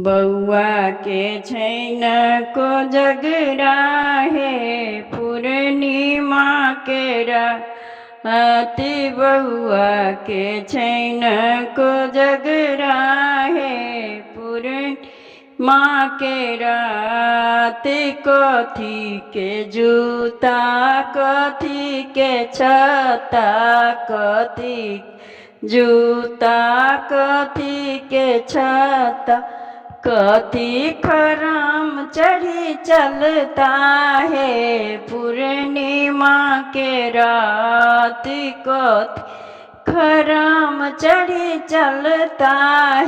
बउआ के छैन को जगराहे पूर्णिमा के राति बउआ के छैन को जगराहे पूर्णिमा के राति कथी के जूता कथी के छता कथी जूता कथी के छता कथी खराम चढ़ी चलता है पूर्णिमा के रात कथी खराम चढ़ी चलता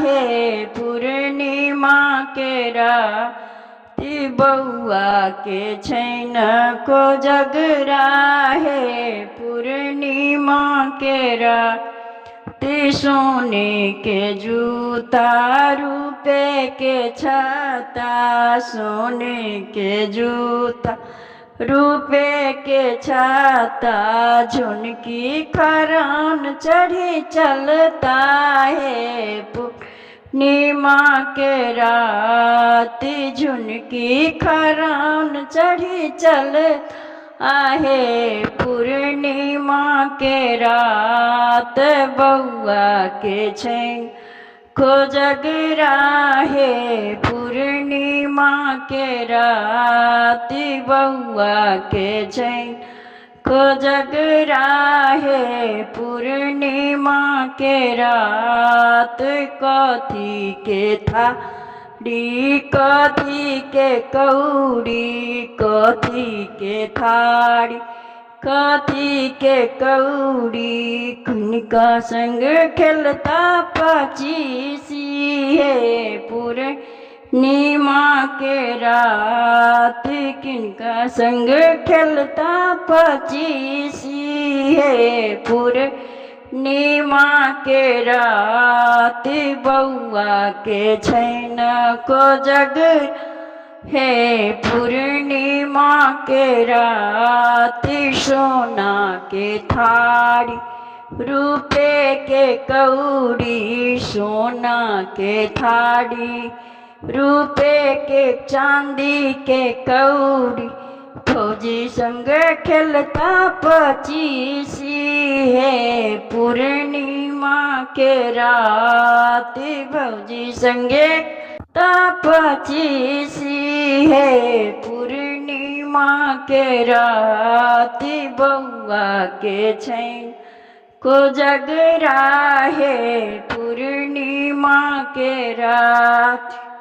है पूर्णिमा के रात बउआ के छैन को जगराहे पूर्णिमा के रात सोने के जूता रुपए के छता सोने के जूता रुपए के छता झुनकी खरान चढ़ी चलता है पूर्णिमा के रात झुनकी खरान चढ़ी चलता आहे पूर्णिमा के रात बउआ के छैन को जगराहे पूर्णिमा के रात बउआ के छैन को जगराहे पूर्णिमा के रात कथी के था कथी के कौड़ी कथी के थाड़ी कथी के कौड़ी किनका संग खेलता पचीसी है पूर्णिमा के रात किनका संग खेलता पचीसी है पूर्णिमा के रात बउआ के छैन को जग है पूर्णिमा के रात सोना के थाड़ी रुपए के कौड़ी सोना के थाड़ी रुपए के चांदी के कौड़ी फौजी संग खेलता पचीसी है पूर्णिमा के रात फौजी संगे पचीसी है पूर्णिमा के रात बउआ के छैन को जगराहे पूर्णिमा के रात।